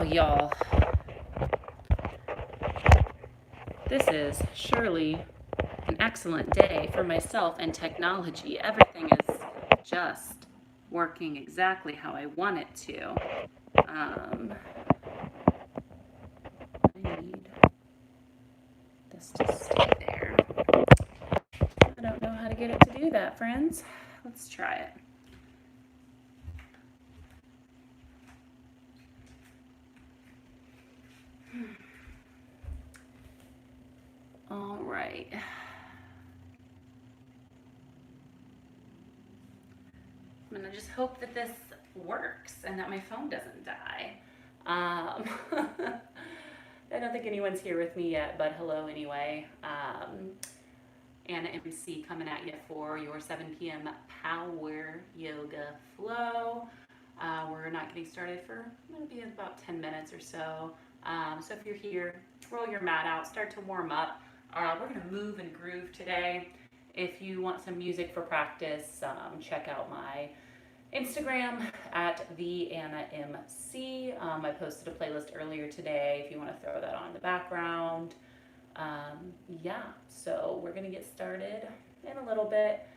Oh, y'all, this is surely an excellent day for myself and technology. Everything is just working exactly how I want it to. I need this to stay there. I don't know how to get it to do that, friends. Let's try it. All right. I'm gonna just hope that this works and that my phone doesn't die. I don't think anyone's here with me yet, but hello anyway. Anna MC coming at you for your 7 p.m. Power Yoga Flow. We're not getting started for, it'll be about 10 minutes or so. So if you're here, roll your mat out, start to warm up. We're going to move and groove today. If you want some music for practice, check out my Instagram at the Anna MC. I posted a playlist earlier today if you want to throw that on in the background. Yeah, so we're gonna get started in a little bit.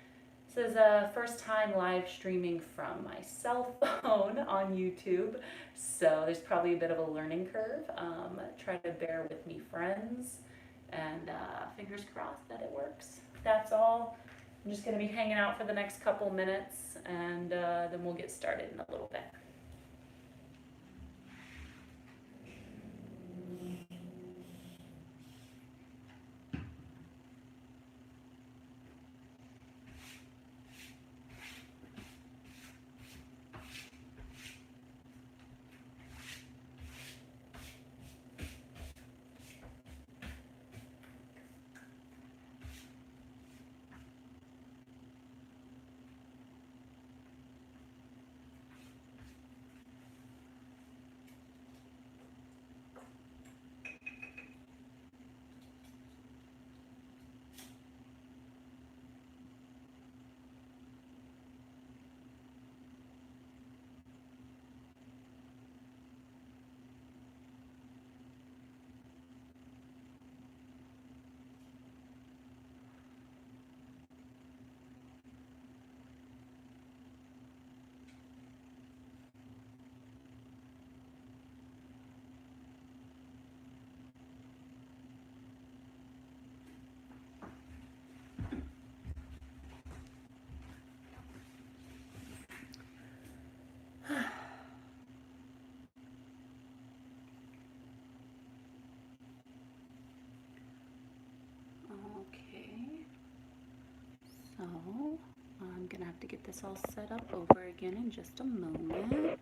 This is a first time live streaming from my cell phone on YouTube, so there's probably a bit of a learning curve. Try to bear with me, friends, and fingers crossed that it works. That's all. I'm just gonna be hanging out for the next couple minutes, and then we'll get started in a little bit. Okay, so I'm gonna have to get this all set up over again in just a moment.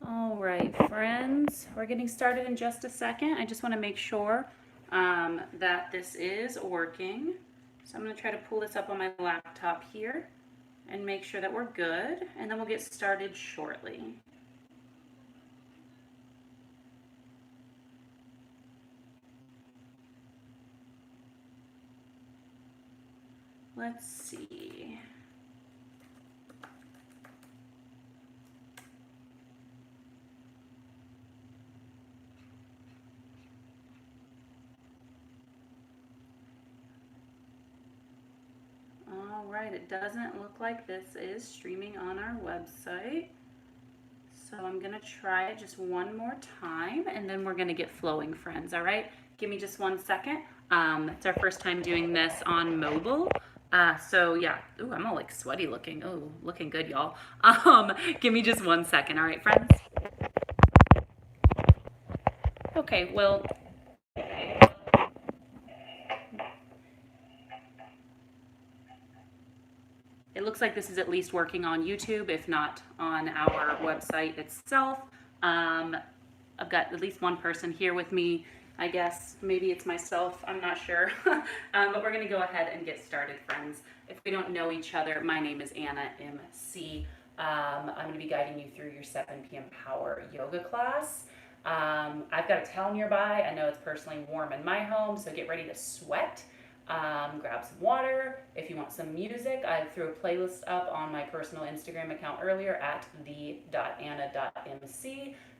All right, friends, we're getting started in just a second. I just want to make sure that this is working. So I'm going to try to pull this up on my laptop here and make sure that we're good, and then we'll get started shortly. Let's see. All right, it doesn't look like this is streaming on our website. So I'm gonna try it just one more time and then we're gonna get flowing, friends, all right? Give me just 1 second. It's our first time doing this on mobile. So yeah, ooh, I'm all like sweaty looking. Oh, looking good, y'all. Give me just 1 second, all right, friends? Okay, well, it looks like this is at least working on YouTube, if not on our website itself. I've got at least one person here with me. I guess maybe it's myself, I'm not sure. But we're gonna go ahead and get started, friends. If we don't know each other, my name is Anna MC. I'm gonna be guiding you through your 7 p.m. Power Yoga class. I've got a towel nearby. I know it's personally warm in my home, so get ready to sweat. grab some water. If you want some music, I threw a playlist up on my personal Instagram account earlier at the.anna.mc.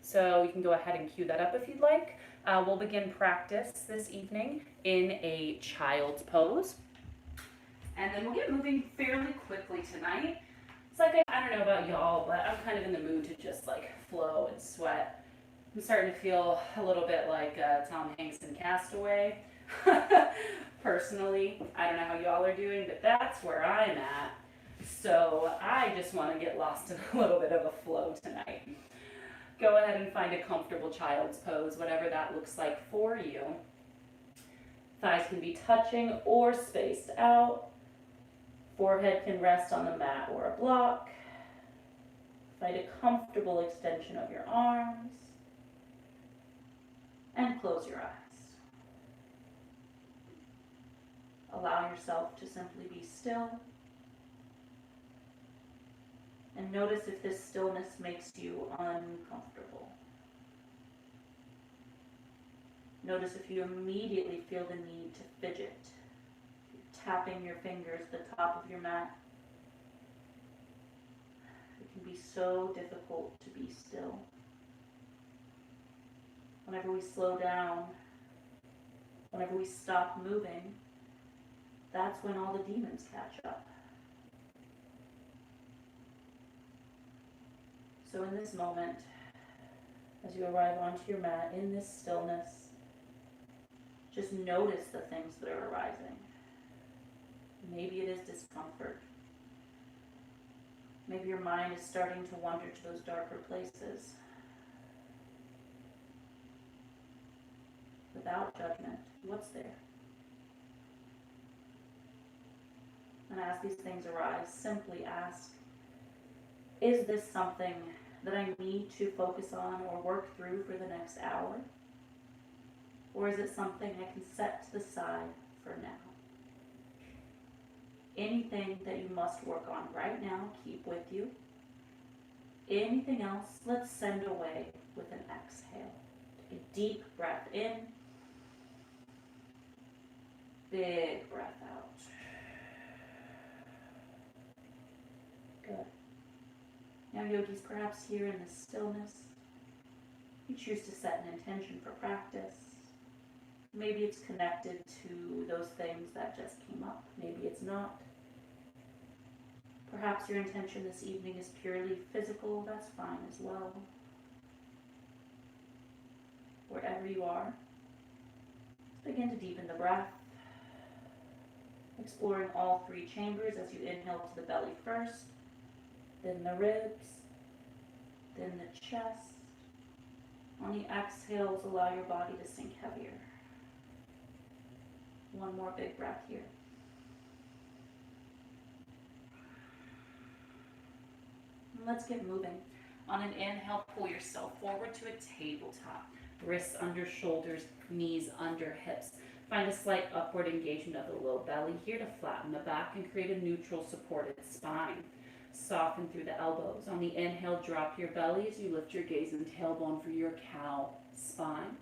So you can go ahead and cue that up if you'd like. We'll begin practice this evening in a child's pose. And then we'll get moving fairly quickly tonight. It's like, I don't know about y'all, but I'm kind of in the mood to just like flow and sweat. I'm starting to feel a little bit like Tom Hanks in Castaway. Personally, I don't know how y'all are doing, but that's where I'm at. So I just want to get lost in a little bit of a flow tonight. Go ahead and find a comfortable child's pose, whatever that looks like for you. Thighs can be touching or spaced out. Forehead can rest on the mat or a block. Find a comfortable extension of your arms. And close your eyes. Allow yourself to simply be still. And notice if this stillness makes you uncomfortable. Notice if you immediately feel the need to fidget. Tapping your fingers at the top of your mat. It can be so difficult to be still. Whenever we slow down, whenever we stop moving, that's when all the demons catch up. So in this moment, as you arrive onto your mat, in this stillness, just notice the things that are arising. Maybe it is discomfort. Maybe your mind is starting to wander to those darker places. Without judgment, what's there? And as these things arise, simply ask, is this something that I need to focus on or work through for the next hour? Or is it something I can set to the side for now? Anything that you must work on right now, keep with you. Anything else, let's send away with an exhale. Take a deep breath in. Big breath out. Good. Now, yogis, perhaps here in this stillness, you choose to set an intention for practice. Maybe it's connected to those things that just came up. Maybe it's not. Perhaps your intention this evening is purely physical. That's fine as well. Wherever you are, begin to deepen the breath. Exploring all three chambers as you inhale to the belly first, then the ribs, then the chest. On the exhales, allow your body to sink heavier. One more big breath here. And let's get moving. On an inhale, pull yourself forward to a tabletop. Wrists under shoulders, knees under hips. Find a slight upward engagement of the low belly here to flatten the back and create a neutral supported spine. Soften through the elbows. On the inhale, drop your belly as you lift your gaze and tailbone for your cow spine.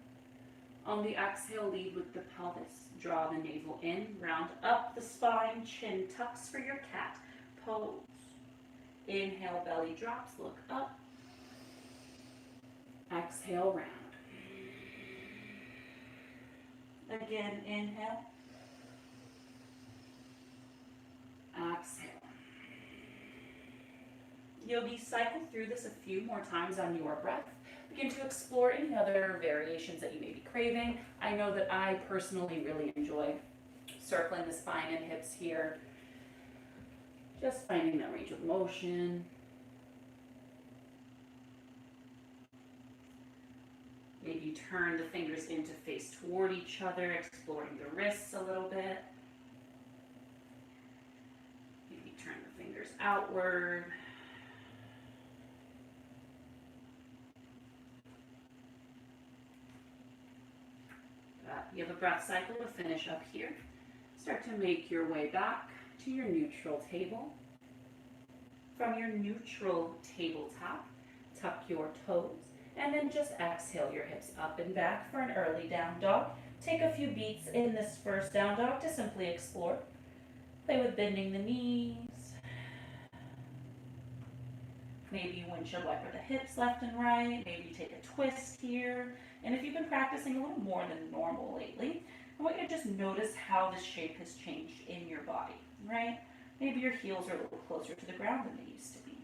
On the exhale, lead with the pelvis. Draw the navel in, round up the spine, chin tucks for your cat pose. Inhale, belly drops, look up. Exhale, round. Again, inhale. Exhale. Yogis, cycle through this a few more times on your breath. Begin to explore any other variations that you may be craving. I know that I personally really enjoy circling the spine and hips here. Just finding that range of motion. Maybe turn the fingers in to face toward each other, exploring the wrists a little bit. Maybe turn the fingers outward. You have a breath cycle to finish up here. Start to make your way back to your neutral table. From your neutral tabletop, tuck your toes, and then just exhale your hips up and back for an early down dog. Take a few beats in this first down dog to simply explore. Play with bending the knees. Maybe you windshield wiper the hips left and right. Maybe you take a twist here. And if you've been practicing a little more than normal lately, I want you to just notice how this shape has changed in your body, right? Maybe your heels are a little closer to the ground than they used to be.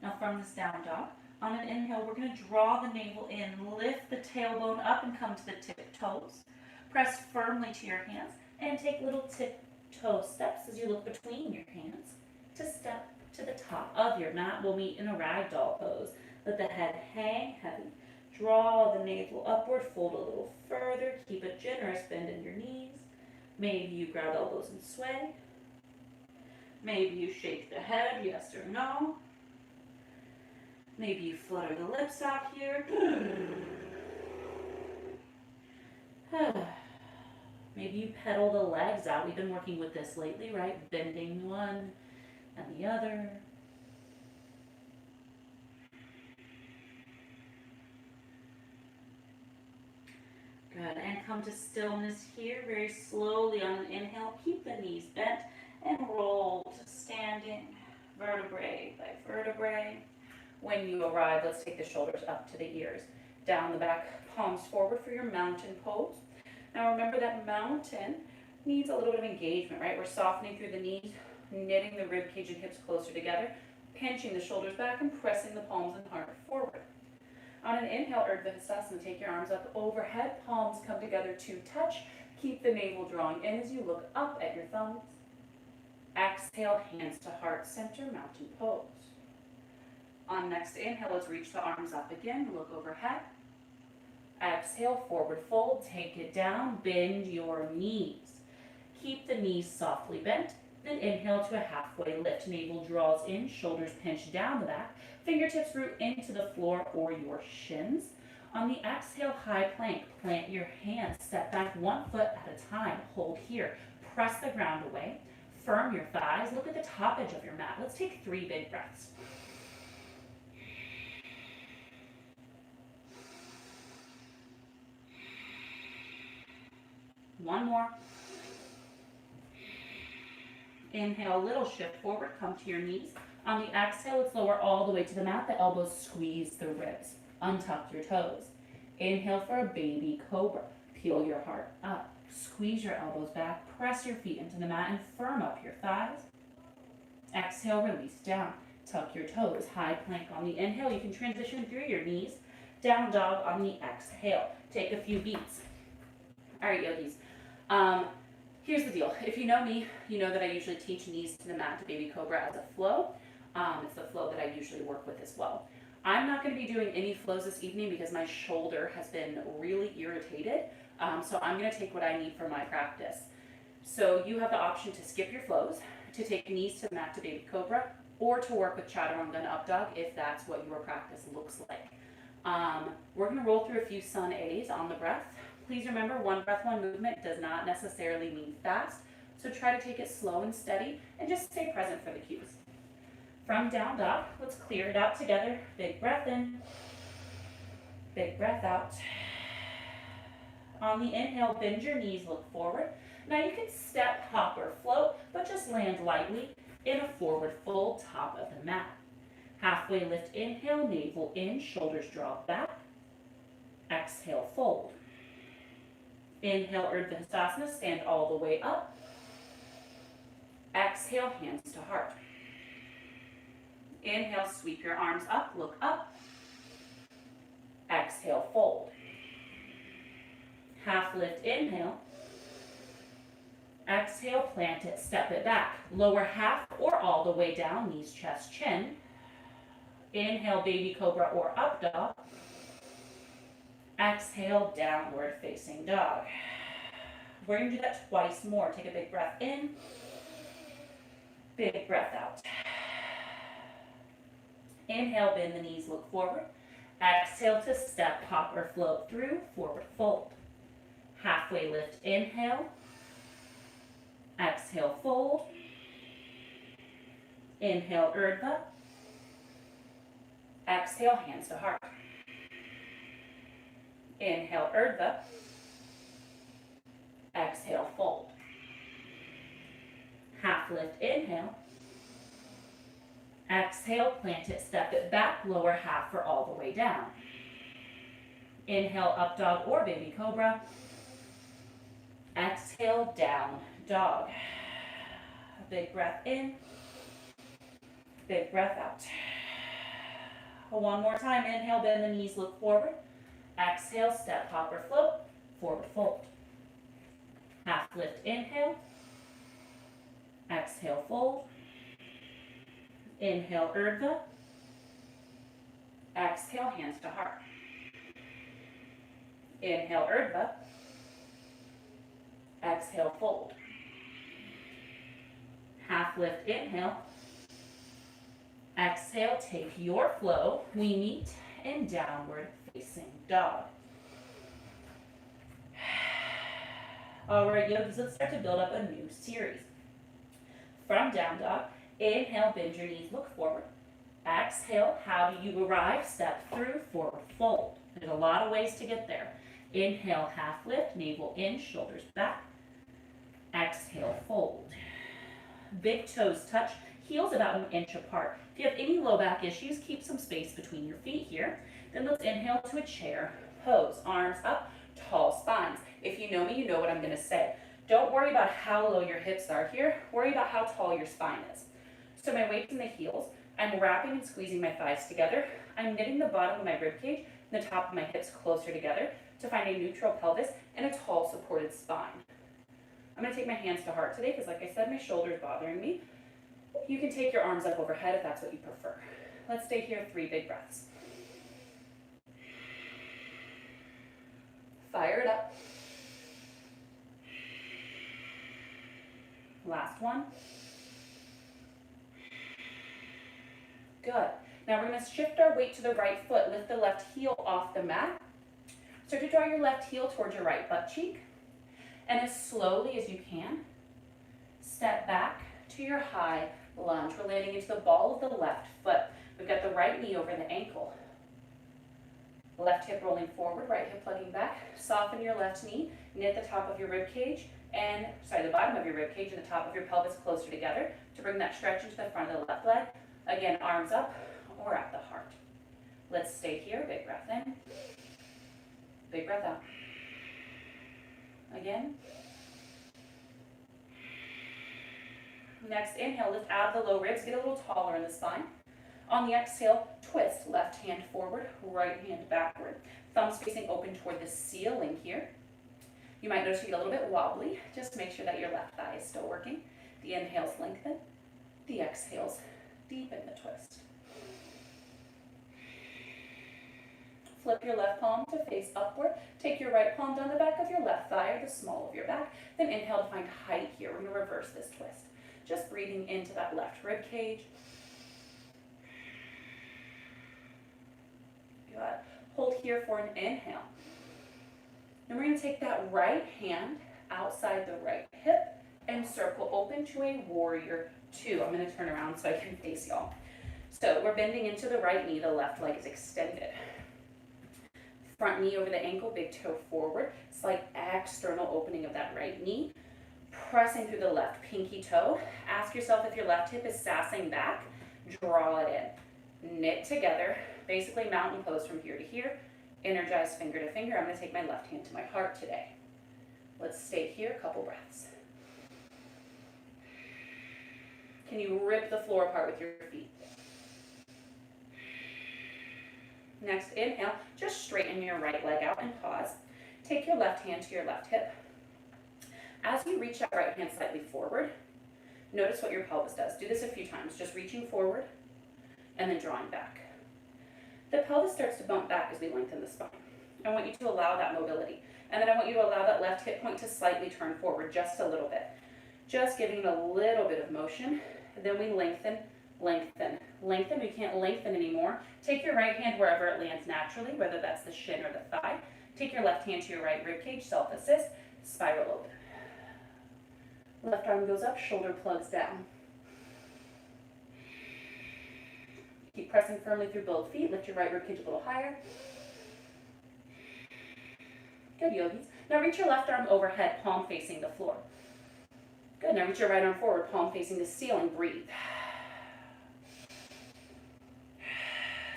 Now from this down dog, on an inhale, we're going to draw the navel in, lift the tailbone up and come to the tip toes. Press firmly to your hands and take little tip toe steps as you look between your hands to step to the top of your mat. We'll meet in a ragdoll pose. Let the head hang heavy. Draw the navel upward, fold a little further. Keep a generous bend in your knees. Maybe you grab elbows and sway. Maybe you shake the head, yes or no. Maybe you flutter the lips out here. Maybe you pedal the legs out. We've been working with this lately, right? Bending one and the other. Good, and come to stillness here, very slowly on an inhale. Keep the knees bent and roll to standing, vertebrae by vertebrae. When you arrive, let's take the shoulders up to the ears. Down the back, palms forward for your mountain pose. Now remember that mountain needs a little bit of engagement, right? We're softening through the knees, knitting the rib cage and hips closer together, pinching the shoulders back and pressing the palms and heart forward. On an inhale, Urdhva Hastasana, take your arms up overhead, palms come together to touch. Keep the navel drawing in as you look up at your thumbs. Exhale, hands to heart center, mountain pose. On next inhale, let's reach the arms up again, look overhead. Exhale, forward fold, take it down, bend your knees. Keep the knees softly bent, then inhale to a halfway lift. Navel draws in, shoulders pinch down the back, fingertips root into the floor or your shins. On the exhale, high plank, plant your hands, step back 1 foot at a time, hold here, press the ground away, firm your thighs, look at the top edge of your mat. Let's take 3 big breaths. One more. Inhale, little shift forward, come to your knees. On the exhale, let's lower all the way to the mat. The elbows squeeze the ribs. Untuck your toes. Inhale for a baby cobra. Peel your heart up. Squeeze your elbows back. Press your feet into the mat and firm up your thighs. Exhale, release down. Tuck your toes. High plank on the inhale. You can transition through your knees. Down dog on the exhale. Take a few beats. All right, yogis. Here's the deal. If you know me, you know that I usually teach knees to the mat to baby cobra as a flow. It's the flow that I usually work with as well. I'm not going to be doing any flows this evening because my shoulder has been really irritated. So I'm going to take what I need for my practice. So you have the option to skip your flows, to take knees to the mat to baby cobra, or to work with chaturanga and up dog if that's what your practice looks like. We're going to roll through a few sun A's on the breath. Please remember, one breath, one movement does not necessarily mean fast, so try to take it slow and steady and just stay present for the cues. From down dog, let's clear it out together. Big breath in, big breath out. On the inhale, bend your knees, look forward. Now you can step, hop, or float, but just land lightly in a forward fold, top of the mat. Halfway lift, inhale, navel in, shoulders draw back. Exhale, fold. Inhale, Urdhva Hastasana, stand all the way up. Exhale, hands to heart. Inhale, sweep your arms up, look up. Exhale, fold. Half lift, inhale. Exhale, plant it, step it back. Lower half or all the way down, knees, chest, chin. Inhale, baby cobra or up dog. Exhale, downward facing dog. We're going to do that twice more. Take a big breath in, big breath out. Inhale, bend the knees, look forward. Exhale to step, hop, or float through, forward fold. Halfway lift, inhale. Exhale, fold. Inhale, Urdhva. Exhale, hands to heart. Inhale, Urdhva. Exhale, fold. Half lift, inhale. Exhale, plant it, step it back, lower half for all the way down. Inhale, up dog or baby cobra. Exhale, down dog. Big breath in, big breath out. One more time, inhale, bend the knees, look forward. Exhale, step, hop or float, forward fold. Half lift, inhale. Exhale, fold. Inhale, Urdhva. Exhale, hands to heart. Inhale, Urdhva. Exhale, fold. Half lift, inhale. Exhale, take your flow. We meet in downward facing dog. All right, yogis, let's start to build up a new series. From down dog, inhale, bend your knees, look forward. Exhale, how do you arrive? Step through, forward fold. There's a lot of ways to get there. Inhale, half lift, navel in, shoulders back. Exhale, fold. Big toes touch, heels about an inch apart. If you have any low back issues, keep some space between your feet here. Then let's inhale to a chair pose. Arms up, tall spines. If you know me, you know what I'm going to say. Don't worry about how low your hips are here. Worry about how tall your spine is. So my weight's in the heels. I'm wrapping and squeezing my thighs together. I'm knitting the bottom of my ribcage and the top of my hips closer together to find a neutral pelvis and a tall supported spine. I'm going to take my hands to heart today because, like I said, my shoulder's bothering me. You can take your arms up overhead if that's what you prefer. Let's stay here, 3 big breaths. Fire it up. Last one. Good. Now we're going to shift our weight to the right foot. Lift the left heel off the mat. Start to draw your left heel towards your right butt cheek. And as slowly as you can, step back to your high lunge. We're landing into the ball of the left foot. We've got the right knee over the ankle. Left hip rolling forward, right hip plugging back. Soften your left knee, knit the top of your rib cage and, the bottom of your rib cage and the top of your pelvis closer together to bring that stretch into the front of the left leg. Again, arms up or at the heart. Let's stay here. Big breath in. Big breath out. Again. Next, inhale, lift out of the low ribs, get a little taller in the spine. On the exhale, twist, left hand forward, right hand backward. Thumbs facing open toward the ceiling here. You might notice you get a little bit wobbly. Just make sure that your left thigh is still working. The inhales lengthen, the exhales deepen the twist. Flip your left palm to face upward. Take your right palm down the back of your left thigh or the small of your back. Then inhale to find height here. We're going to reverse this twist. Just breathing into that left rib cage. Good. Hold here for an inhale. Then we're going to take that right hand outside the right hip and circle open to a warrior 2. I'm going to turn around so I can face y'all. So we're bending into the right knee. The left leg is extended. Front knee over the ankle, big toe forward. Slight external opening of that right knee. Pressing through the left pinky toe. Ask yourself if your left hip is sassing back. Draw it in. Knit together. Basically mountain pose from here to here. Energize finger to finger. I'm going to take my left hand to my heart today. Let's stay here, a couple breaths. Can you rip the floor apart with your feet? Next, inhale, just straighten your right leg out and pause. Take your left hand to your left hip. As you reach that right hand slightly forward, notice what your pelvis does. Do this a few times, just reaching forward and then drawing back. The pelvis starts to bump back as we lengthen the spine. I want you to allow that mobility. And then I want you to allow that left hip point to slightly turn forward just a little bit. Just giving it a little bit of motion. And then we lengthen, lengthen, lengthen. We can't lengthen anymore. Take your right hand wherever it lands naturally, whether that's the shin or the thigh. Take your left hand to your right rib cage, self-assist, spiral open. Left arm goes up, shoulder plugs down. Keep pressing firmly through both feet. Lift your right rib cage a little higher. Good, yogis. Now reach your left arm overhead, palm facing the floor. Good, now reach your right arm forward, palm facing the ceiling. Breathe.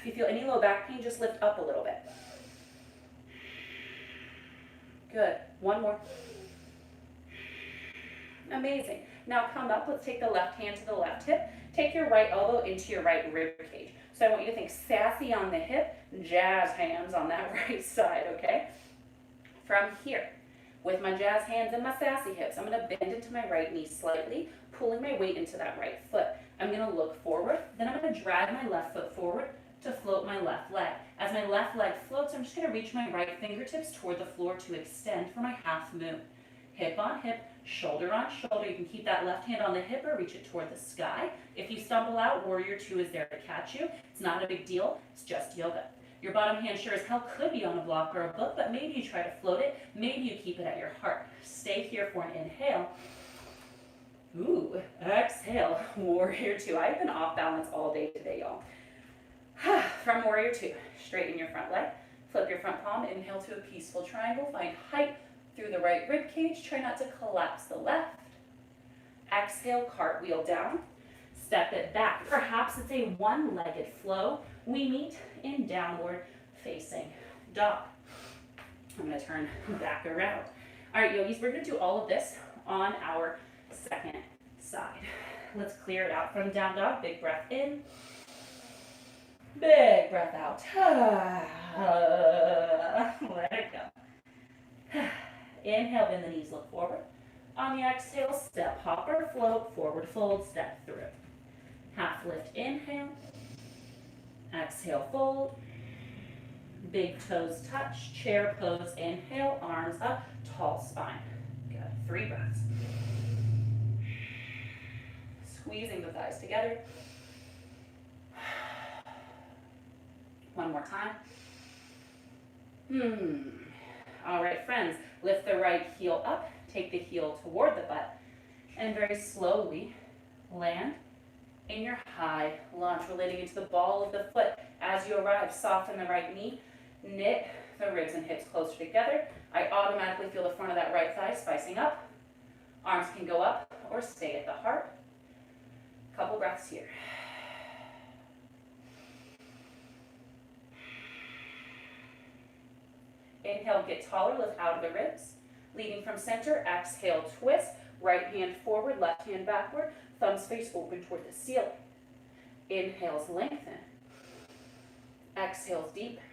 If you feel any low back pain, just lift up a little bit. Good, one more. Amazing. Now come up, let's take the left hand to the left hip. Take your right elbow into your right rib cage. So I want you to think sassy on the hip, jazz hands on that right side, okay? From here, with my jazz hands and my sassy hips, I'm gonna bend into my right knee slightly, pulling my weight into that right foot. I'm gonna look forward, then I'm gonna drag my left foot forward to float my left leg. As my left leg floats, I'm just gonna reach my right fingertips toward the floor to extend for my half moon. Hip on hip, shoulder on shoulder. You can keep that left hand on the hip or reach it toward the sky. If you stumble out, Warrior Two is there to catch you. It's not a big deal, it's just yoga. Your bottom hand sure as hell could be on a block or a book, but maybe you try to float it, maybe you keep it at your heart. Stay here for an inhale. Ooh, exhale, Warrior Two. I've been off balance all day today, y'all. From Warrior Two, straighten your front leg, flip your front palm, inhale to a peaceful triangle, find height through the right rib cage, try not to collapse the left. Exhale, cartwheel down, step it back. Perhaps it's a one-legged flow. We meet in downward facing dog. I'm gonna turn back around. All right, yogis, we're gonna do all of this on our second side. Let's clear it out from down dog, big breath in. Big breath out. Let it go. Inhale, bend the knees, look forward. On the exhale, step, hopper, float, forward fold, step through. Half lift, inhale. Exhale, fold. Big toes touch, chair pose, inhale, arms up, tall spine. Good, 3 breaths. Squeezing the thighs together. One more time. All right, friends, lift the right heel up, take the heel toward the butt, and very slowly land in your high lunge, relating into the ball of the foot. As you arrive, soften the right knee, knit the ribs and hips closer together. I automatically feel the front of that right thigh spicing up. Arms can go up or stay at the heart. Couple breaths here. Inhale, get taller, lift out of the ribs. Leading from center, exhale, twist. Right hand forward, left hand backward. Thumbs face open toward the ceiling. Inhales, lengthen. Exhales, deepen.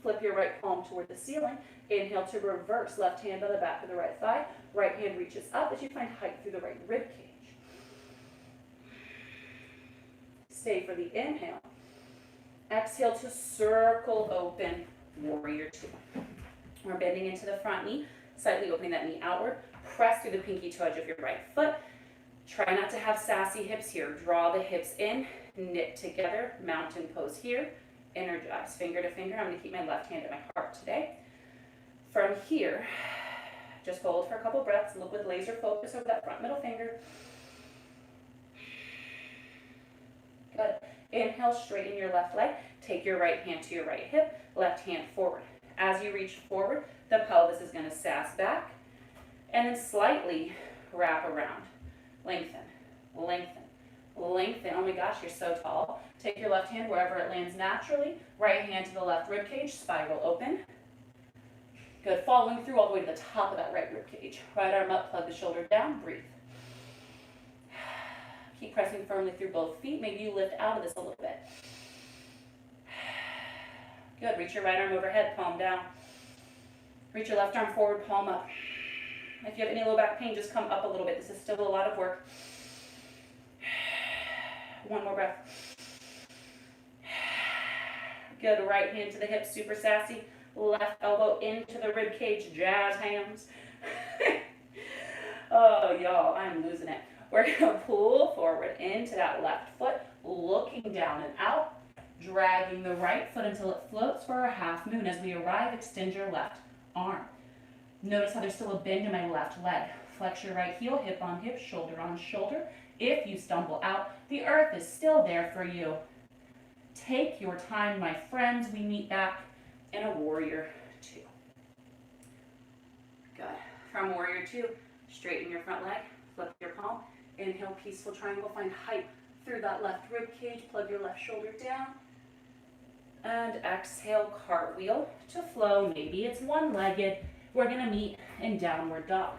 Flip your right palm toward the ceiling. Inhale to reverse, left hand on the back of the right thigh. Right hand reaches up as you find height through the right rib cage. Stay for the inhale. Exhale to circle open, Warrior Two. We're bending into the front knee, slightly opening that knee outward. Press through the pinky toe edge of your right foot. Try not to have sassy hips here. Draw the hips in, knit together, mountain pose here. Energize, finger to finger. I'm going to keep my left hand at my heart today. From here, just hold for a couple breaths. Look with laser focus over that front middle finger. Good. Inhale, straighten your left leg. Take your right hand to your right hip, left hand forward. As you reach forward, the pelvis is going to sass back and then slightly wrap around. Lengthen, lengthen, lengthen. Oh my gosh, you're so tall. Take your left hand wherever it lands naturally. Right hand to the left rib cage, spiral open. Good. Following through all the way to the top of that right rib cage. Right arm up, plug the shoulder down, breathe. Keep pressing firmly through both feet. Maybe you lift out of this a little bit. Good. Reach your right arm overhead, palm down. Reach your left arm forward, palm up. If you have any low back pain, just come up a little bit. This is still a lot of work. One more breath. Good. Right hand to the hip, super sassy. Left elbow into the rib cage, jazz hands. Oh, y'all, I'm losing it. We're going to pull forward into that left foot, looking down and out, dragging the right foot until it floats for a half moon. As we arrive, extend your left arm. Notice how there's still a bend in my left leg. Flex your right heel, hip on hip, shoulder on shoulder. If you stumble out, the earth is still there for you. Take your time, my friends. We meet back in a Warrior Two. From warrior two, straighten your front leg, flip your palm. Inhale, peaceful triangle, find height through that left rib cage, plug your left shoulder down. And exhale, cartwheel to flow. Maybe it's one-legged. We're gonna meet in downward dog.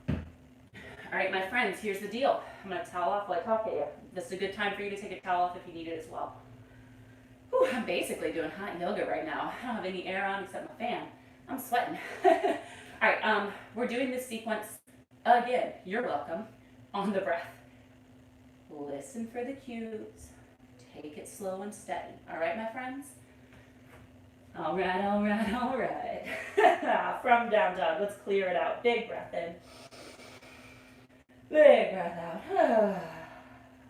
All right, my friends, here's the deal. I'm gonna towel off while I talk at you. This is a good time for you to take a towel off if you need it as well. Whew, I'm basically doing hot yoga right now. I don't have any air on except my fan. I'm sweating. All right, we're doing this sequence again. You're welcome. On the breath. Listen for the cues. Take it slow and steady. All right, my friends? All right, all right, all right. From down dog, let's clear it out. Big breath in. Big breath out.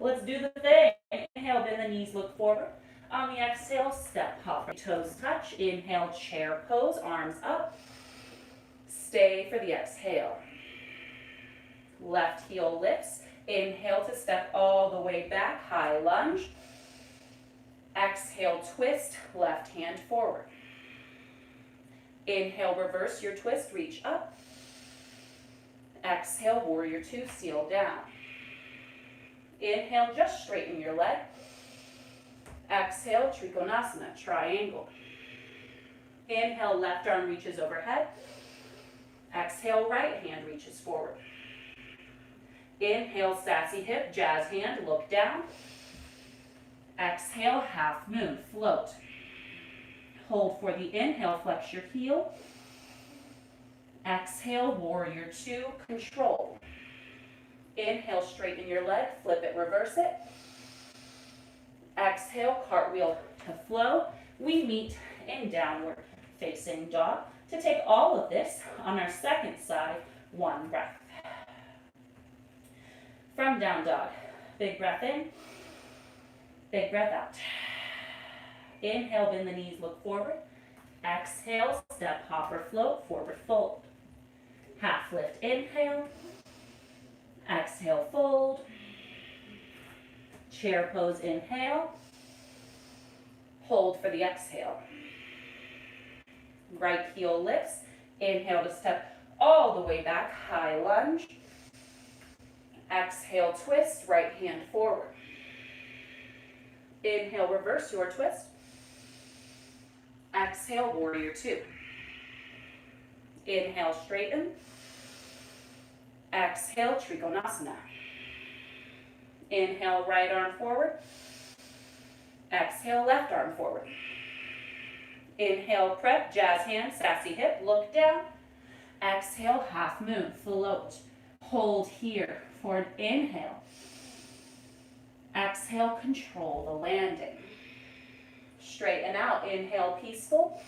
Let's do the thing. Inhale, bend the knees, look forward. On the exhale, step hop. Toes touch. Inhale, chair pose, arms up. Stay for the exhale. Left heel lifts. Inhale to step all the way back, high lunge. Exhale, twist, left hand forward. Inhale, reverse your twist, reach up. Exhale, warrior two, seal down. Inhale, just straighten your leg. Exhale, Trikonasana, triangle. Inhale, left arm reaches overhead. Exhale, right hand reaches forward. Inhale, sassy hip, jazz hand, look down. Exhale, half moon, float. Hold for the inhale, flex your heel. Exhale, warrior two, control. Inhale, straighten your leg, flip it, reverse it. Exhale, cartwheel to flow. We meet in downward facing dog. To take all of this on our second side, one breath. From down dog, big breath in, big breath out. Inhale, bend the knees, look forward. Exhale, step, hop or float, forward fold. Half lift, inhale. Exhale, fold. Chair pose, inhale. Hold for the exhale. Right heel lifts. Inhale to step all the way back, high lunge. Exhale, twist, right hand forward. Inhale, reverse your twist. Exhale, warrior two. Inhale, straighten. Exhale, Trikonasana. Inhale, right arm forward. Exhale, left arm forward. Inhale, prep, jazz hand, sassy hip, look down. Exhale, half moon, float. Hold here for an inhale. Exhale, control the landing. Straighten out, inhale, peaceful.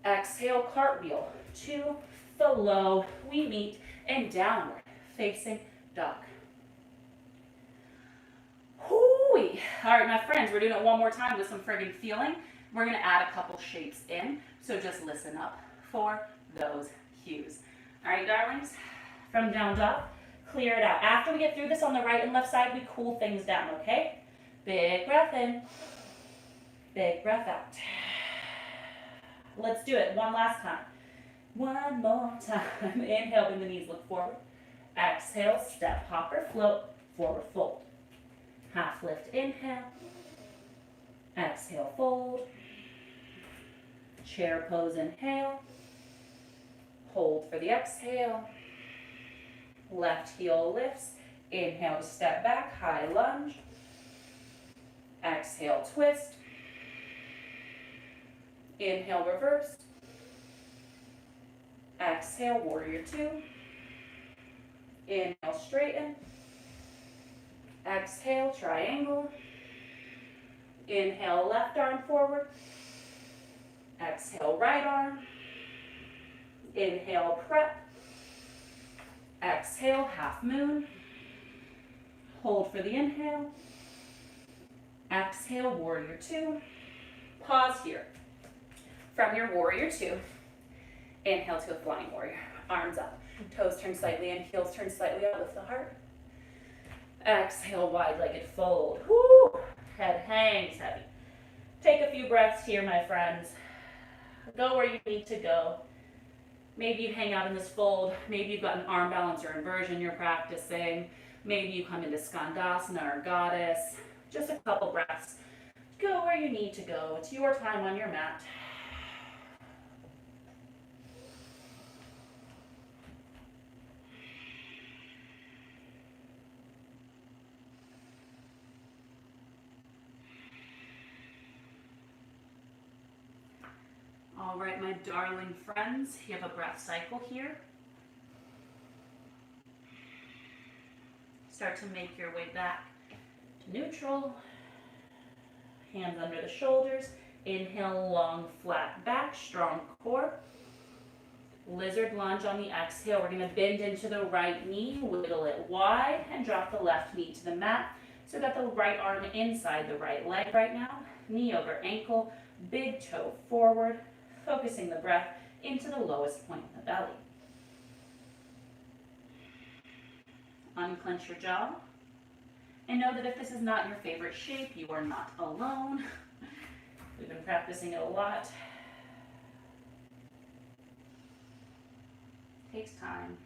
Exhale, cartwheel to the low. We meet in downward facing dog. Hoo-wee. All right, my friends, we're doing it one more time with some friggin' feeling. We're gonna add a couple shapes in, so just listen up for those cues. All right, darlings, from down dog, clear it out. After we get through this on the right and left side, we cool things down, okay? Big breath in, big breath out. Let's do it one last time. One more time. Inhale, bend the knees, look forward. Exhale, step, hop or float, forward fold. Half lift, inhale. Exhale, fold. Chair pose, inhale. Hold for the exhale. Left heel lifts. Inhale to step back, high lunge. Exhale, twist. Inhale, reverse. Exhale, warrior two. Inhale, straighten. Exhale, triangle. Inhale, left arm forward. Exhale, right arm. Inhale, prep. Exhale, half moon. Hold for the inhale. Exhale, warrior two. Pause here. From your warrior two, inhale to a flying warrior. Arms up. Toes turn slightly in, heels turn slightly out. Lift the heart. Exhale, wide-legged fold. Woo! Head hangs heavy. Take a few breaths here, my friends. Go where you need to go. Maybe you hang out in this fold. Maybe you've got an arm balance or inversion you're practicing. Maybe you come into Skandasana or Goddess. Just a couple breaths. Go where you need to go. It's your time on your mat. All right, my darling friends, you have a breath cycle here. Start to make your way back to neutral. Hands under the shoulders. Inhale, long, flat back, strong core. Lizard lunge on the exhale. We're going to bend into the right knee, wiggle it wide, and drop the left knee to the mat. So got the right arm inside the right leg right now. Knee over ankle, big toe forward, focusing the breath into the lowest point in the belly. Unclench your jaw. And know that if this is not your favorite shape, you are not alone. We've been practicing it a lot. Takes time.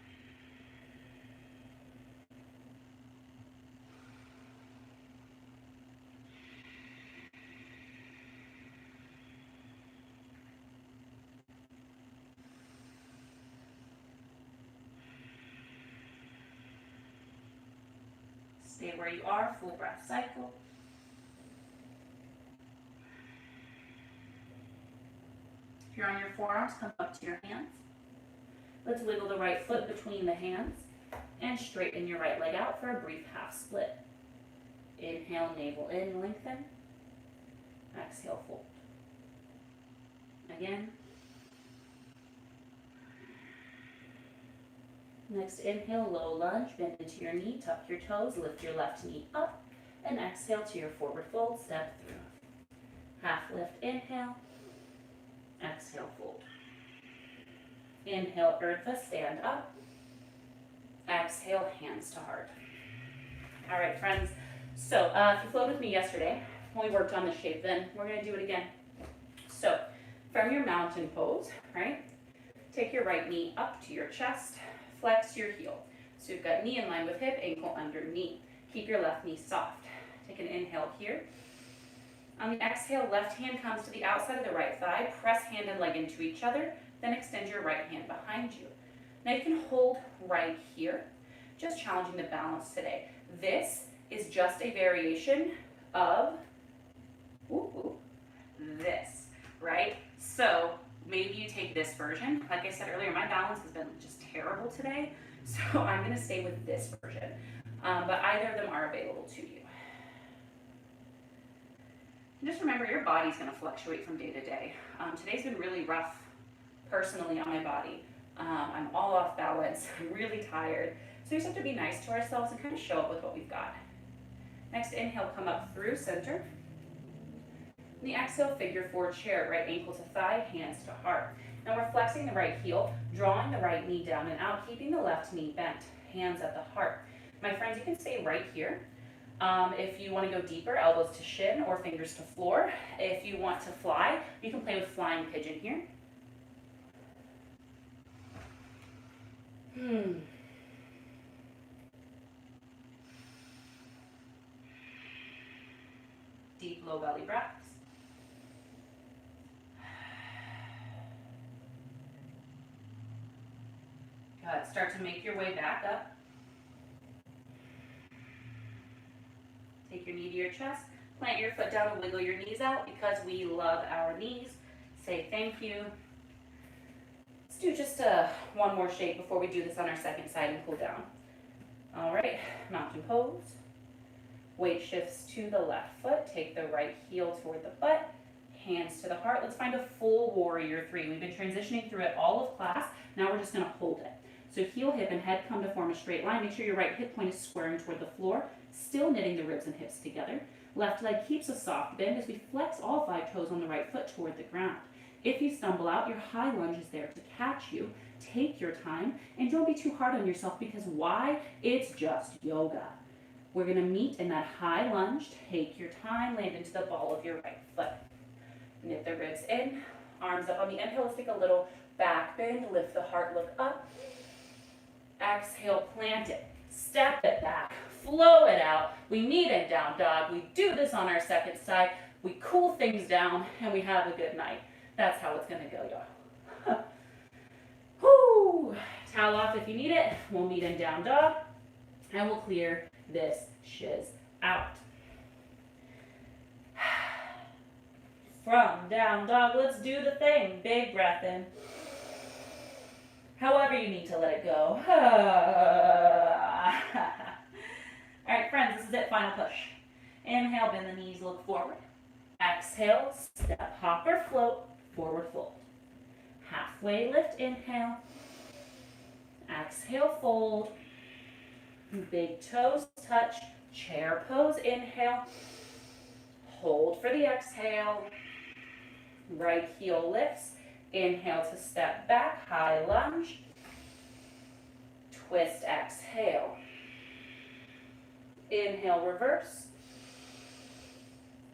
Stay where you are, full breath cycle. If you're on your forearms, come up to your hands. Let's wiggle the right foot between the hands and straighten your right leg out for a brief half split. Inhale, navel in, lengthen. Exhale, fold. Again. Next, inhale, low lunge, bend into your knee, tuck your toes, lift your left knee up, and exhale to your forward fold, step through. Half lift, inhale, exhale, fold. Inhale, Urdhva, stand up. Exhale, hands to heart. All right, friends. So if you flowed with me yesterday, when we worked on the shape, then we're going to do it again. So from your mountain pose, right, take your right knee up to your chest, flex your heel. So you've got knee in line with hip, ankle under knee. Keep your left knee soft. Take an inhale here. On the exhale, left hand comes to the outside of the right thigh. Press hand and leg into each other. Then extend your right hand behind you. Now you can hold right here. Just challenging the balance today. This is just a variation of this, right? So maybe you take this version. Like I said earlier, my balance has been just terrible today. So I'm going to stay with this version. But either of them are available to you. And just remember, your body's going to fluctuate from day to day. Today's been really rough personally on my body. I'm all off balance. I'm really tired. So we just have to be nice to ourselves and kind of show up with what we've got. Next, inhale, come up through center. The exhale, figure four chair, right ankle to thigh, hands to heart. Now we're flexing the right heel, drawing the right knee down and out, keeping the left knee bent, hands at the heart. My friends, you can stay right here. If you want to go deeper, elbows to shin or fingers to floor. If you want to fly, you can play with flying pigeon here. Deep low belly breaths. Good. Start to make your way back up. Take your knee to your chest. Plant your foot down and wiggle your knees out because we love our knees. Say thank you. Let's do just one more shape before we do this on our second side and cool down. All right, mountain pose. Weight shifts to the left foot. Take the right heel toward the butt. Hands to the heart. Let's find a full warrior three. We've been transitioning through it all of class. Now we're just going to hold it. So heel, hip, and head come to form a straight line. Make sure your right hip point is squaring toward the floor. Still knitting the ribs and hips together. Left leg keeps a soft bend as we flex all 5 toes on the right foot toward the ground. If you stumble out, your high lunge is there to catch you. Take your time and don't be too hard on yourself because why? It's just yoga. We're going to meet in that high lunge. Take your time, land into the ball of your right foot. Knit the ribs in, arms up on the inhale. Let's take a little Back bend, lift the heart, look up. Exhale, plant it. Step it back, flow it out. We meet in down dog. We do this on our second side. We cool things down and we have a good night. That's how it's gonna go, y'all. Whoo! Towel off if you need it. We'll meet in down dog and we'll clear this shiz out. From down dog, let's do the thing. Big breath in. However you need to let it go. All right, friends, this is it. Final push. Inhale, bend the knees, look forward. Exhale, step, hop or float, forward fold. Halfway lift, inhale. Exhale, fold. Big toes touch, chair pose, inhale. Hold for the exhale. Right heel lifts. Inhale to step back, high lunge. Twist, exhale. Inhale, reverse.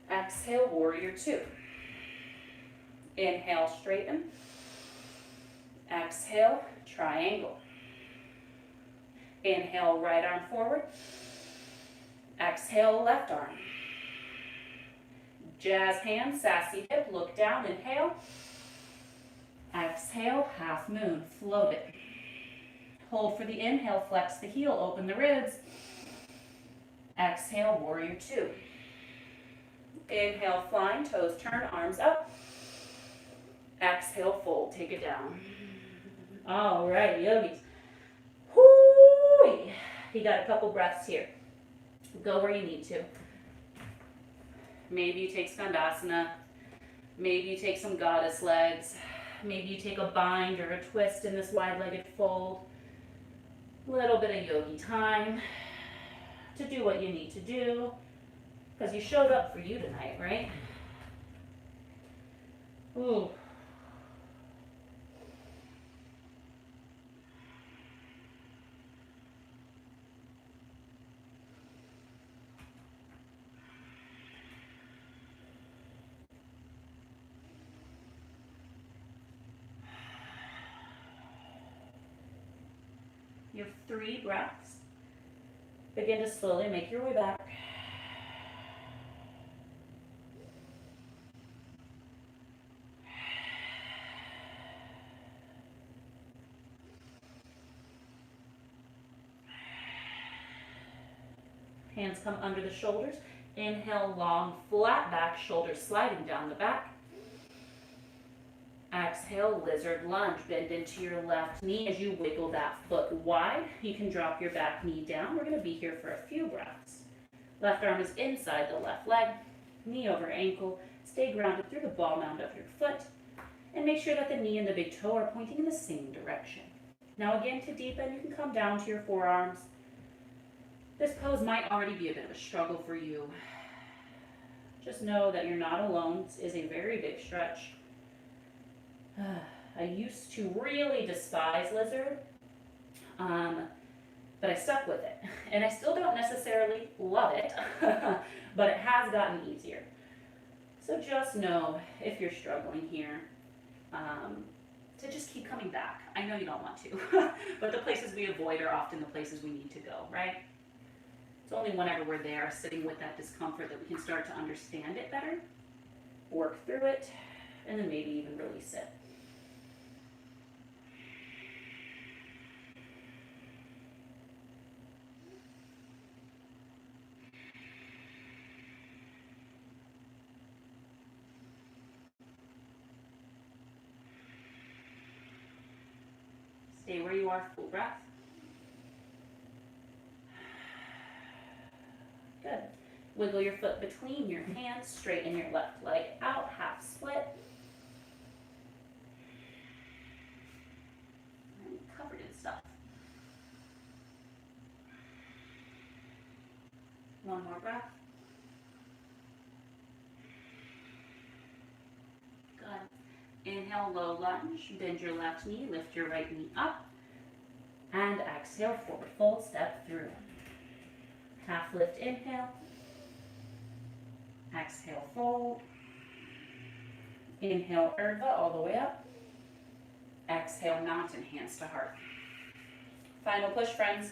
Exhale, warrior two. Inhale, straighten. Exhale, triangle. Inhale, right arm forward. Exhale, left arm. Jazz hands, sassy hip, look down, inhale. Exhale, half moon, float it. Hold for the inhale, flex the heel, open the ribs. Exhale, warrior two. Inhale, flying, toes turn, arms up. Exhale, fold, take it down. All right, yogis. Whoo! You got a couple breaths here. Go where you need to. Maybe you take Skandasana. Maybe you take some goddess legs. Maybe you take a bind or a twist in this wide-legged fold. A little bit of yogi time to do what you need to do because you showed up for you tonight, right? Ooh. You have 3 breaths. Begin to slowly make your way back. Hands come under the shoulders. Inhale, long, flat back, shoulders sliding down the back. Exhale, lizard lunge. Bend into your left knee as you wiggle that foot wide. You can drop your back knee down. We're going to be here for a few breaths. Left arm is inside the left leg. Knee over ankle. Stay grounded through the ball mound of your foot. And make sure that the knee and the big toe are pointing in the same direction. Now again, to deepen, you can come down to your forearms. This pose might already be a bit of a struggle for you. Just know that you're not alone. This is a very big stretch. I used to really despise lizard, but I stuck with it. And I still don't necessarily love it, but it has gotten easier. So just know, if you're struggling here, to just keep coming back. I know you don't want to, but the places we avoid are often the places we need to go, right? It's only whenever we're there, sitting with that discomfort, that we can start to understand it better, work through it, and then maybe even release it. Stay where you are, full breath. Good. Wiggle your foot between your hands, straighten your left leg out, half split. And covered in stuff. One more breath. Good. Inhale, low lunge. Bend your left knee, lift your right knee up. And exhale, forward fold, step through. Half lift, inhale. Exhale, fold. Inhale, Urdhva all the way up. Exhale, mountain, hands to heart. Final push, friends.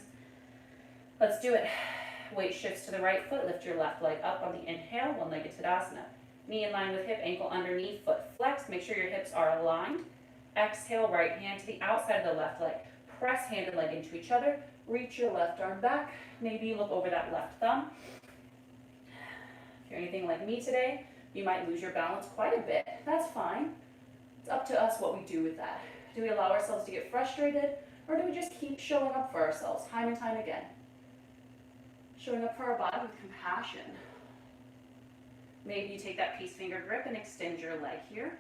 Let's do it. Weight shifts to the right foot. Lift your left leg up on the inhale, one-legged Tadasana. Knee in line with hip, ankle underneath, foot flexed. Make sure your hips are aligned. Exhale, right hand to the outside of the left leg. Press hand and leg into each other. Reach your left arm back. Maybe look over that left thumb. If you're anything like me today, you might lose your balance quite a bit. That's fine. It's up to us what we do with that. Do we allow ourselves to get frustrated, or do we just keep showing up for ourselves time and time again? Showing up for our body with compassion. Maybe you take that peace finger grip and extend your leg here.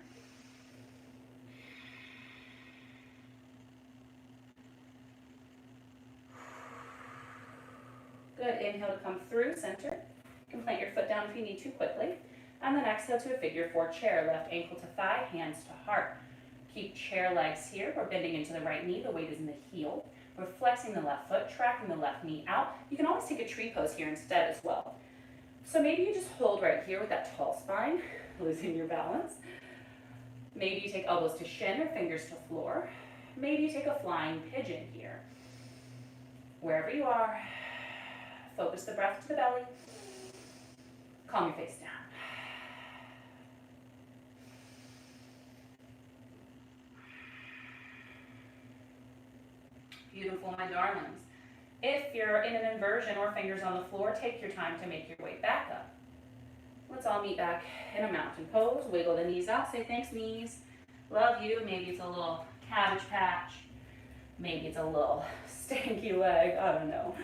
Good. Inhale to come through center. You can plant your foot down if you need to quickly. And then exhale to a figure four chair. Left ankle to thigh, hands to heart. Keep chair legs here. We're bending into the right knee. The weight is in the heel. We're flexing the left foot, tracking the left knee out. You can always take a tree pose here instead as well. So maybe you just hold right here with that tall spine, losing your balance. Maybe you take elbows to shin or fingers to floor. Maybe you take a flying pigeon here. Wherever you are, focus the breath to the belly. Calm your face down. Beautiful, my darlings. If you're in an inversion or fingers on the floor, take your time to make your way back up. Let's all meet back in a mountain pose. Wiggle the knees out. Say thanks, knees. Love you. Maybe it's a little cabbage patch. Maybe it's a little stanky leg. I don't know.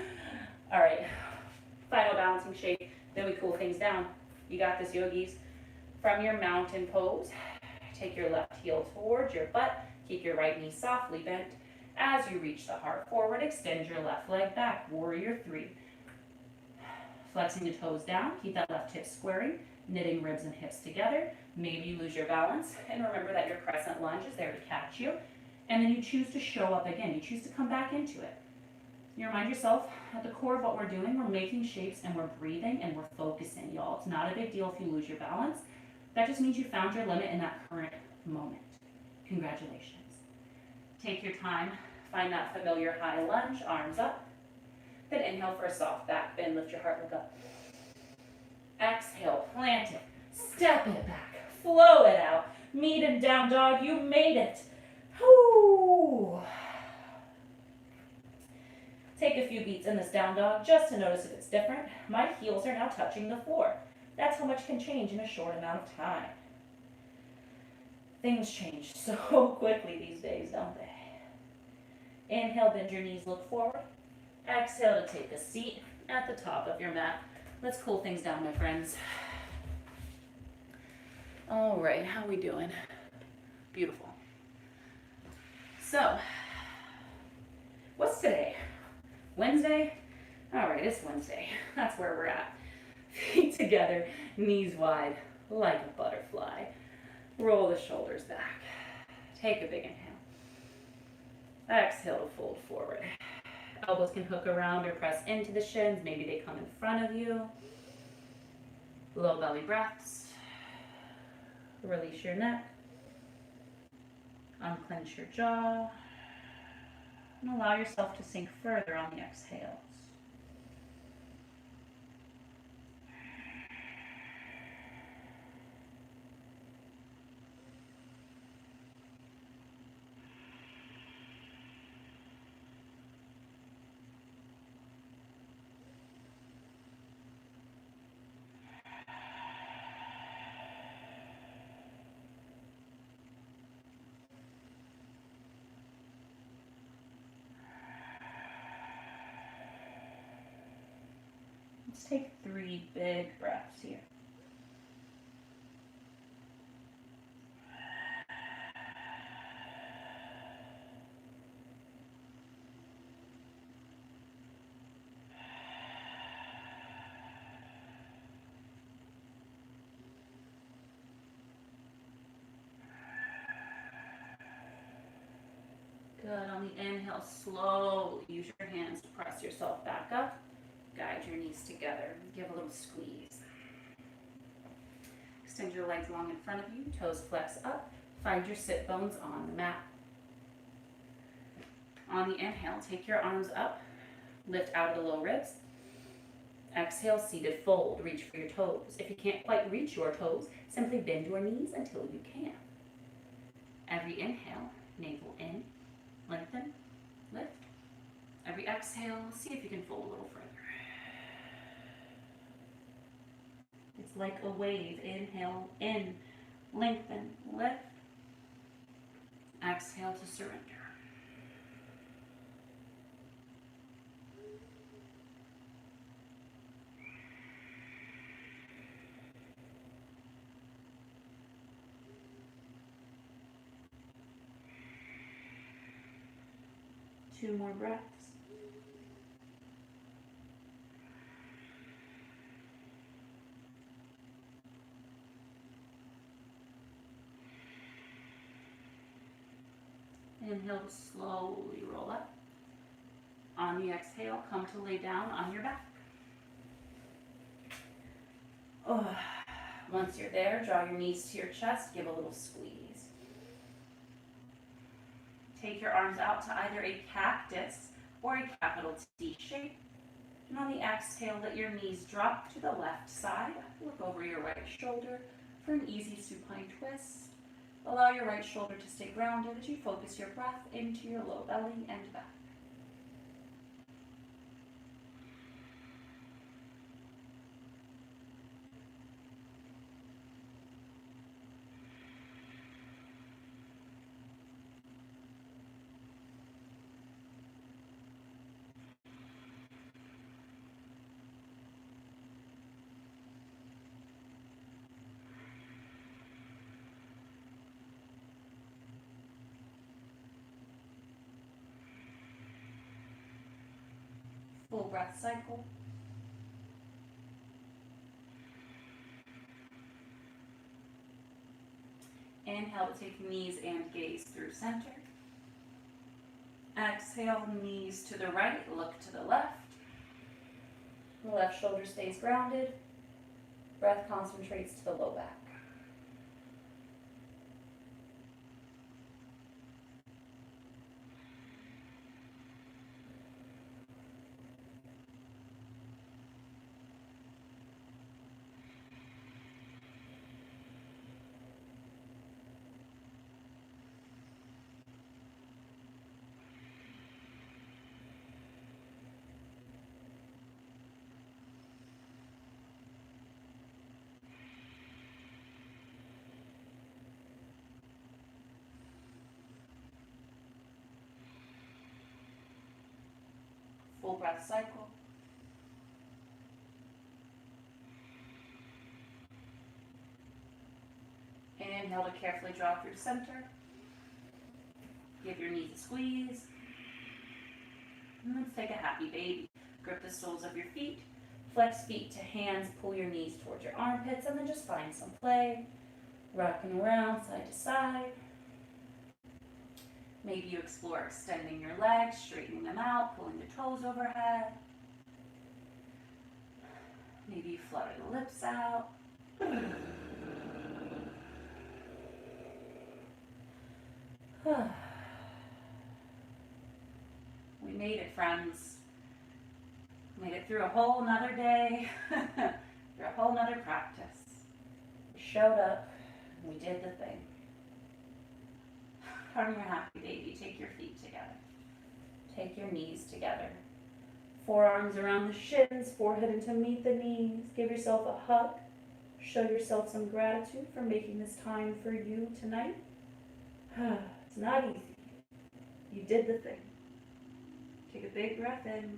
All right. Final balancing shape. Then we cool things down. You got this, yogis. From your mountain pose, take your left heel towards your butt. Keep your right knee softly bent. As you reach the heart forward, extend your left leg back. Warrior three. Flexing the toes down. Keep that left hip squaring. Knitting ribs and hips together. Maybe you lose your balance. And remember that your crescent lunge is there to catch you. And then you choose to show up again. You choose to come back into it. You remind yourself, at the core of what we're doing, we're making shapes and we're breathing and we're focusing, y'all. It's not a big deal if you lose your balance. That just means you found your limit in that current moment. Congratulations. Take your time. Find that familiar high lunge, arms up. Then inhale for a soft back bend. Lift your heart, look up. Exhale, plant it. Step it back. Flow it out. Meet in down dog. You made it. Whoo. Take a few beats in this down dog just to notice if it's different. My heels are now touching the floor. That's how much can change in a short amount of time. Things change so quickly these days, don't they? Inhale, bend your knees, look forward. Exhale to take a seat at the top of your mat. Let's cool things down, my friends. All right, how are we doing? Beautiful. So, what's today? Wednesday? All right, it's Wednesday. That's where we're at. Feet together, knees wide, like a butterfly. Roll the shoulders back. Take a big inhale. Exhale to fold forward. Elbows can hook around or press into the shins. Maybe they come in front of you. Low belly breaths. Release your neck. Unclench your jaw. And allow yourself to sink further on the exhales. Let's take 3 big breaths here. Good. On the inhale, slowly use your hands to press yourself back up. Guide your knees together. Give a little squeeze. Extend your legs long in front of you. Toes flex up. Find your sit bones on the mat. On the inhale, take your arms up, lift out of the low ribs. Exhale, seated fold, reach for your toes. If you can't quite reach your toes, simply bend your knees until you can. Every inhale, navel in, lengthen, lift. Every exhale, see if you can fold a little further. It's like a wave. Inhale, in, lengthen, lift. Exhale to surrender. Two more breaths. Inhale to slowly roll up. On the exhale, come to lay down on your back. Oh. Once you're there, draw your knees to your chest, give a little squeeze. Take your arms out to either a cactus or a capital T shape. And on the exhale, let your knees drop to the left side. Look over your right shoulder for an easy supine twist. Allow your right shoulder to stay grounded as you focus your breath into your low belly and back. Full breath cycle. Inhale to take knees and gaze through center. Exhale, knees to the right, look to the left. The left shoulder stays grounded. Breath concentrates to the low back. Full breath cycle. Inhale to carefully draw through center. Give your knees a squeeze. And let's take a happy baby. Grip the soles of your feet. Flex feet to hands. Pull your knees towards your armpits and then just find some play. Rocking around side to side. Maybe you explore extending your legs, straightening them out, pulling the toes overhead. Maybe you flutter the lips out. We made it, friends. Made it through a whole nother day, through a whole nother practice. We showed up, and we did the thing. From your happy baby, take your feet together. Take your knees together. Forearms around the shins, forehead into meet the knees. Give yourself a hug. Show yourself some gratitude for making this time for you tonight. It's not easy. You did the thing. Take a big breath in.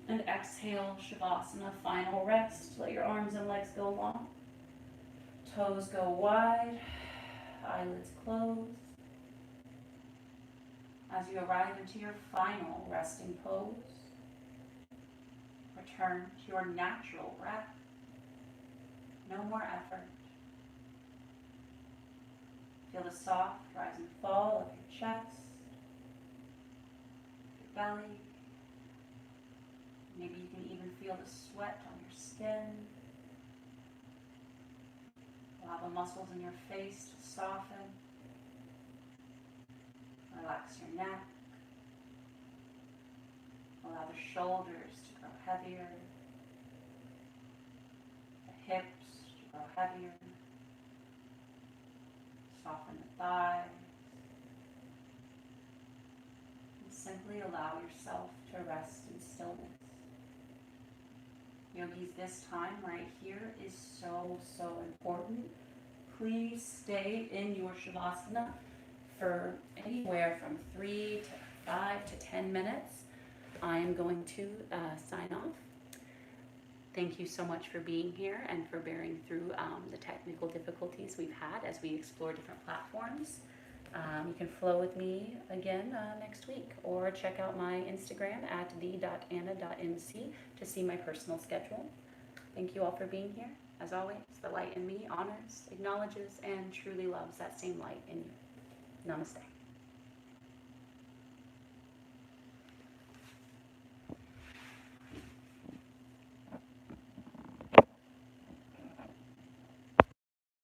And exhale, Shavasana, final rest. Let your arms and legs go long. Toes go wide. Eyelids closed. As you arrive into your final resting pose, return to your natural breath. No more effort. Feel the soft rise and fall of your chest, your belly. Maybe you can even feel the sweat on your skin. Allow the muscles in your face to soften. Relax your neck, the shoulders to grow heavier, the hips to grow heavier. Soften the thighs. And simply allow yourself to rest in stillness. Yogis, this time right here is so, so important. Please stay in your Shavasana for anywhere from 3 to 5 to 10 minutes. I am going to sign off. Thank you so much for being here and for bearing through the technical difficulties we've had as we explore different platforms. You can flow with me again next week, or check out my Instagram at the.anna.mc to see my personal schedule. Thank you all for being here. As always, the light in me honors, acknowledges, and truly loves that same light in you. Namaste.